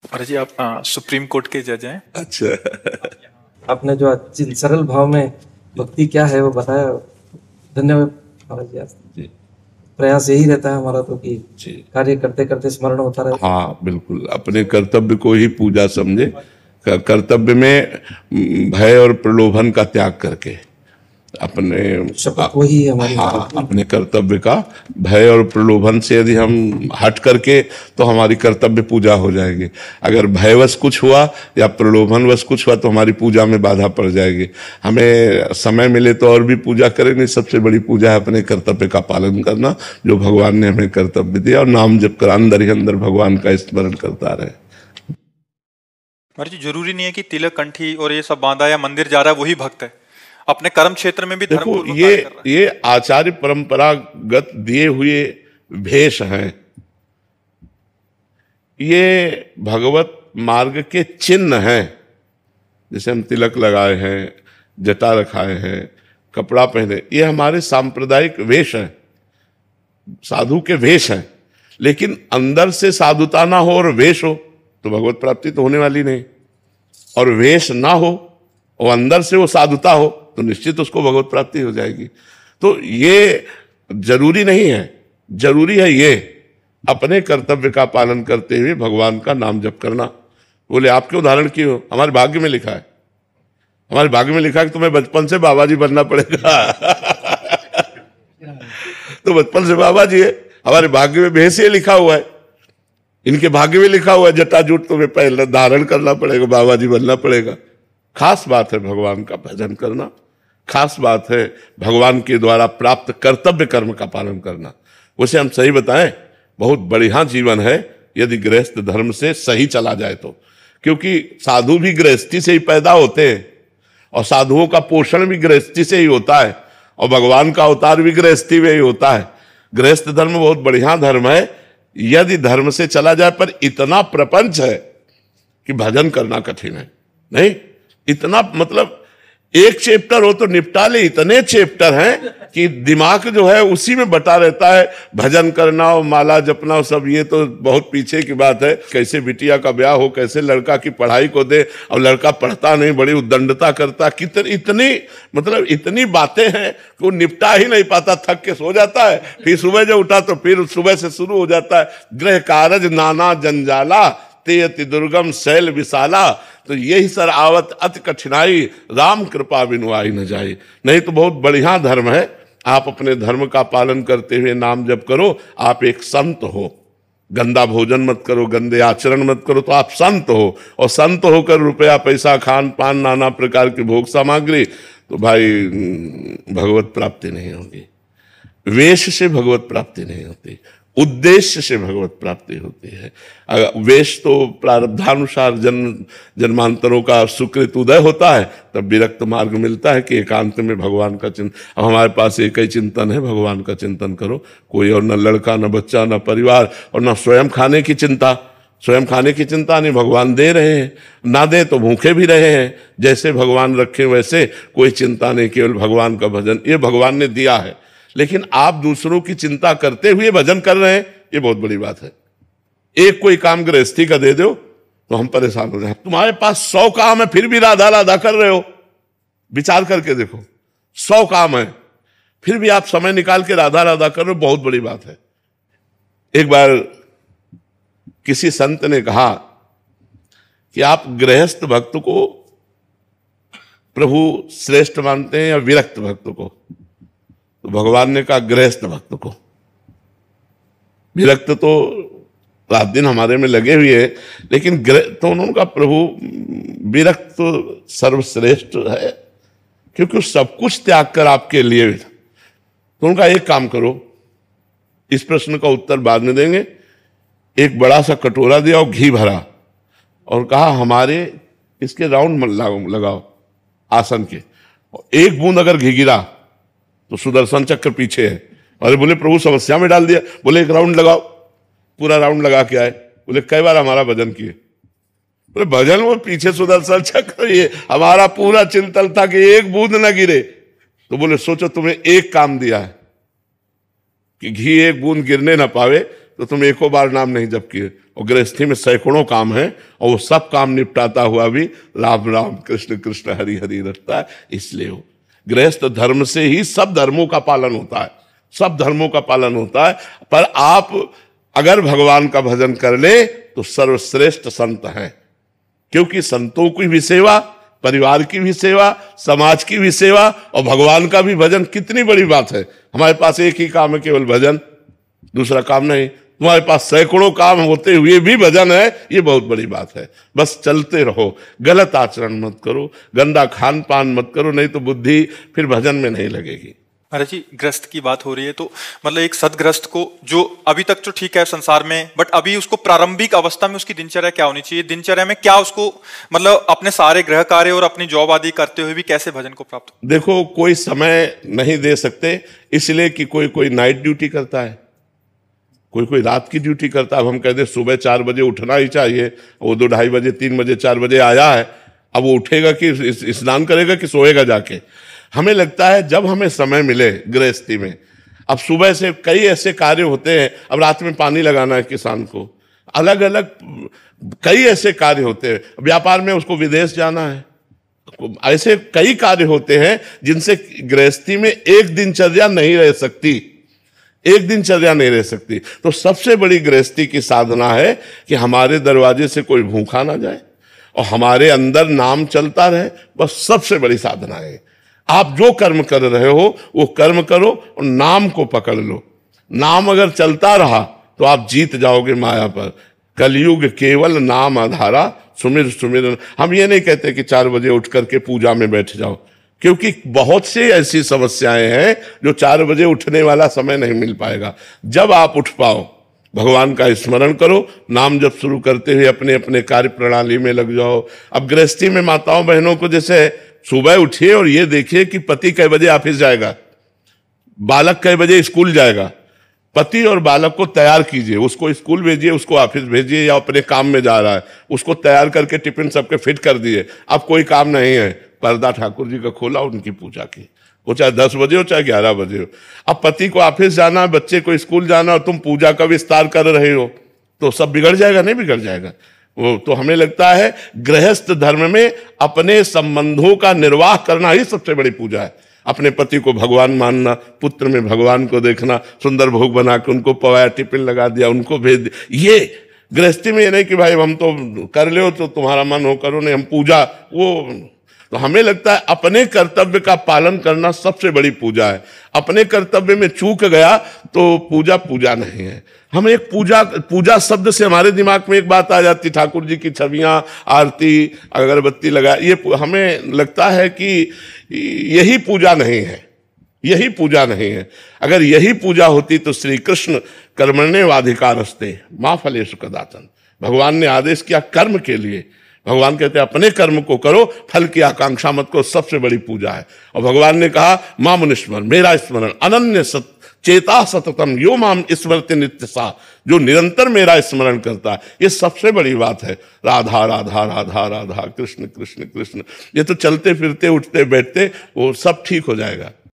महाराज जी, आप supreme court के जज हैं। अच्छा। आपने जो सरल भाव में भक्ति क्या है वो बताया, धन्यवाद महाराज जी। जी प्रयास यही रहता है हमारा तो कि जी कार्य करते करते स्मरण होता रहे। हाँ बिल्कुल, अपने कर्तव्य को ही पूजा समझे, कर्तव्य में भय और प्रलोभन का त्याग करके अपने शपथ वही है हमारी। हाँ, अपने कर्तव्य का भय और प्रलोभन से यदि हम हट करके तो हमारी कर्तव्य पूजा हो जाएगी। अगर भयवश कुछ हुआ या प्रलोभनवश कुछ हुआ तो हमारी पूजा में बाधा पड़ जाएगी। हमें समय मिले तो और भी पूजा करें, नहीं सबसे बड़ी पूजा है अपने कर्तव्य का पालन करना, जो भगवान ने हमें कर्तव्य दिया, और नाम जप कर अंदर ही अंदर भगवान का स्मरण करता रहे। महाराज जी, जरूरी नहीं है कि तिलक कंठी और ये सब बांधा या मंदिर जा रहा है वही भक्त है, अपने कर्म क्षेत्र में भी धर्म देखो, पूर्वक कार्य कर रहा है। ये आचार्य परंपरागत दिए हुए भेष हैं, ये भगवत मार्ग के चिन्ह हैं। जैसे हम तिलक लगाए हैं, जटा रखाए हैं, कपड़ा पहने, ये हमारे सांप्रदायिक वेश हैं, साधु के वेश हैं। लेकिन अंदर से साधुता ना हो और वेश हो तो भगवत प्राप्ति तो होने वाली नहीं। और वेश ना हो और अंदर से वो साधुता हो तो निश्चित उसको भगवत प्राप्ति हो जाएगी। तो ये जरूरी नहीं है, जरूरी है ये अपने कर्तव्य का पालन करते हुए भगवान का नाम जप करना। बोले आपके उदाहरण की हो, हमारे भाग्य में लिखा है, हमारे भाग्य में लिखा है कि तुम्हें बचपन से बाबा जी बनना पड़ेगा। तो बचपन से बाबा जी है, हमारे भाग्य में भेषिए लिखा हुआ है, इनके भाग्य में लिखा हुआ है जटाजूट तुम्हें पहले धारण करना पड़ेगा, बाबा जी बनना पड़ेगा। खास बात है भगवान का भजन करना, खास बात है भगवान के द्वारा प्राप्त कर्तव्य कर्म का पालन करना। उसे हम सही बताएं, बहुत बढ़िया जीवन है यदि गृहस्थ धर्म से सही चला जाए तो, क्योंकि साधु भी गृहस्थी से ही पैदा होते हैं और साधुओं का पोषण भी गृहस्थी से ही होता है और भगवान का अवतार भी गृहस्थी में ही होता है। गृहस्थ धर्म बहुत बढ़िया धर्म है यदि धर्म से चला जाए, पर इतना प्रपंच है कि भजन करना कठिन है। नहीं, इतना मतलब एक चैप्टर हो तो निपटा ले, इतने चैप्टर हैं कि दिमाग जो है उसी में बटा रहता है। भजन करना और माला जपना सब ये तो बहुत पीछे की बात है। कैसे बिटिया का ब्याह हो, कैसे लड़का की पढ़ाई को दे, और लड़का पढ़ता नहीं, बड़ी उद्दंडता करता, इतनी मतलब इतनी बातें हैं कि वो निपटा ही नहीं पाता, थक के सो जाता है। फिर सुबह जो उठा तो फिर सुबह से शुरू हो जाता है, गृह कारज नाना जंजाला ते अति दुर्गम शैल विशाला। तो यही सर आवत अति कठिनाई, राम कृपा बिनु आई न जाए। नहीं तो बहुत बढ़िया धर्म है, आप अपने धर्म का पालन करते हुए नाम जप करो, आप एक संत हो। गंदा भोजन मत करो, गंदे आचरण मत करो, तो आप संत हो। और संत होकर रुपया पैसा, खान पान, नाना प्रकार की भोग सामग्री, तो भाई भगवत प्राप्ति नहीं होगी। वेश से भगवत प्राप्ति नहीं होती, उद्देश्य से भगवत प्राप्ति होती है। वेश तो प्रारब्धानुसार जन्मांतरों का सुकृत उदय होता है, तब विरक्त मार्ग मिलता है कि एकांत में भगवान का चिंतन। अब हमारे पास एक ही चिंतन है, भगवान का चिंतन करो। कोई और न लड़का, न बच्चा, न परिवार, और न स्वयं खाने की चिंता। स्वयं खाने की चिंता नहीं, भगवान दे रहे हैं, ना दे तो भूखे भी रहे हैं। जैसे भगवान रखे वैसे कोई चिंता नहीं, केवल भगवान का भजन, ये भगवान ने दिया है। लेकिन आप दूसरों की चिंता करते हुए भजन कर रहे हैं, ये बहुत बड़ी बात है। एक कोई काम गृहस्थी का दे दो तो हम परेशान हो जाए। तुम्हारे पास 100 काम है फिर भी राधा राधा कर रहे हो, विचार करके देखो। 100 काम है फिर भी आप समय निकाल के राधा राधा कर रहे हो, बहुत बड़ी बात है। एक बार किसी संत ने कहा कि आप गृहस्थ भक्त को प्रभु श्रेष्ठ मानते हैं या विरक्त भक्त को? तो भगवान ने कहा गृहस्थ भक्त को। विरक्त तो रात दिन हमारे में लगे हुए हैं, लेकिन तो उन्होंने कहा प्रभु विरक्त तो सर्वश्रेष्ठ है, क्योंकि सब कुछ त्याग कर आपके लिए। तो उनका एक काम करो, इस प्रश्न का उत्तर बाद में देंगे। एक बड़ा सा कटोरा दिया और घी भरा और कहा हमारे इसके राउंड लगाओ आसन के, एक बूंद अगर घी गिरा तो सुदर्शन चक्र पीछे है। अरे बोले प्रभु समस्या में डाल दिया। बोले एक राउंड लगाओ, पूरा राउंड लगा के आए। बोले कई बार हमारा भजन किए? बोले भजन वो पीछे सुदर्शन चक्र, ये हमारा पूरा चिंतन था कि एक बूंद न गिरे। तो बोले सोचो तुम्हें एक काम दिया है कि घी एक बूंद गिरने ना पावे, तो तुम एको बार नाम नहीं जप किए। और गृहस्थी में सैकड़ों काम है और वो सब काम निपटाता हुआ भी राम राम कृष्ण कृष्ण हरि हरि रटता है। इसलिए वो गृहस्थ धर्म से ही सब धर्मों का पालन होता है, सब धर्मों का पालन होता है। पर आप अगर भगवान का भजन कर ले तो सर्वश्रेष्ठ संत हैं, क्योंकि संतों की भी सेवा, परिवार की भी सेवा, समाज की भी सेवा और भगवान का भी भजन कितनी बड़ी बात है। हमारे पास एक ही काम है, केवल भजन, दूसरा काम नहीं। तुम्हारे पास सैकड़ों काम होते हुए भी भजन है, ये बहुत बड़ी बात है। बस चलते रहो, गलत आचरण मत करो, गंदा खान पान मत करो, नहीं तो बुद्धि फिर भजन में नहीं लगेगी। महाराज जी, ग्रस्त की बात हो रही है तो मतलब एक सदग्रस्त को जो अभी तक तो ठीक है संसार में, बट अभी उसको प्रारंभिक अवस्था में उसकी दिनचर्या क्या होनी चाहिए? दिनचर्या में क्या उसको मतलब अपने सारे गृह कार्य और अपनी जॉब आदि करते हुए भी कैसे भजन को प्राप्त हो? देखो, कोई समय नहीं दे सकते इसलिए कि कोई नाइट ड्यूटी करता है, कोई रात की ड्यूटी करता है। अब हम कहते हैं सुबह 4 बजे उठना ही चाहिए, वो 2 ढाई बजे 3 बजे 4 बजे आया है, अब वो उठेगा कि स्नान करेगा कि सोएगा जाके? हमें लगता है जब हमें समय मिले गृहस्थी में, अब सुबह से कई ऐसे कार्य होते हैं, अब रात में पानी लगाना है किसान को, अलग अलग कई ऐसे कार्य होते हैं, व्यापार में उसको विदेश जाना है, ऐसे कई कार्य होते हैं जिनसे गृहस्थी में एक दिनचर्या नहीं रह सकती, एक दिनचर्या नहीं रह सकती। तो सबसे बड़ी गृहस्थी की साधना है कि हमारे दरवाजे से कोई भूखा ना जाए और हमारे अंदर नाम चलता रहे, बस सबसे बड़ी साधना है। आप जो कर्म कर रहे हो वो कर्म करो और नाम को पकड़ लो। नाम अगर चलता रहा तो आप जीत जाओगे माया पर। कलयुग केवल नाम आधारा, सुमिर सुमिर। हम ये नहीं कहते कि 4 बजे उठ करके पूजा में बैठ जाओ, क्योंकि बहुत सी ऐसी समस्याएं हैं जो 4 बजे उठने वाला समय नहीं मिल पाएगा। जब आप उठ पाओ, भगवान का स्मरण करो, नाम जब शुरू करते हुए अपने अपने कार्य प्रणाली में लग जाओ। अब गृहस्थी में माताओं बहनों को जैसे सुबह उठिए और ये देखिए कि पति कै बजे ऑफिस जाएगा, बालक कै बजे स्कूल जाएगा। पति और बालक को तैयार कीजिए, उसको स्कूल भेजिए, उसको ऑफिस भेजिए या अपने काम में जा रहा है, उसको तैयार करके टिफिन सबके फिट कर दिए। अब कोई काम नहीं है, पर्दा ठाकुर जी का खोला, उनकी पूजा की, वो चाहे 10 बजे हो चाहे 11 बजे हो। अब पति को ऑफिस जाना, बच्चे को स्कूल जाना और तुम पूजा का विस्तार कर रहे हो तो सब बिगड़ जाएगा, नहीं बिगड़ जाएगा? वो तो हमें लगता है गृहस्थ धर्म में अपने संबंधों का निर्वाह करना ही सबसे बड़ी पूजा है। अपने पति को भगवान मानना, पुत्र में भगवान को देखना, सुंदर भोग बना के उनको पवाया, टिफिन लगा दिया, उनको भेज दिया। ये गृहस्थी में ये नहीं कि भाई हम तो कर ले तो तुम्हारा मन हो करो, नहीं हम पूजा वो। तो हमें लगता है अपने कर्तव्य का पालन करना सबसे बड़ी पूजा है। अपने कर्तव्य में चूक गया तो पूजा पूजा नहीं है। हम एक पूजा शब्द से हमारे दिमाग में एक बात आ जाती, ठाकुर जी की छवियां, आरती, अगरबत्ती लगा, ये हमें लगता है कि यही पूजा नहीं है, यही पूजा नहीं है। अगर यही पूजा होती तो श्री कृष्ण कर्मण्येवाधिकारस्ते मा फलेषु कदाचन, भगवान ने आदेश किया कर्म के लिए। भगवान कहते हैं अपने कर्म को करो, फल की आकांक्षा मत करो, सबसे बड़ी पूजा है। और भगवान ने कहा मामुनिस्मरण, मेरा स्मरण, अनन्य चेता सततम यो माम स्मरति नित्य सा, जो निरंतर मेरा स्मरण करता है, ये सबसे बड़ी बात है। राधा राधा राधा राधा, कृष्ण कृष्ण कृष्ण, ये तो चलते फिरते उठते बैठते वो सब ठीक हो जाएगा।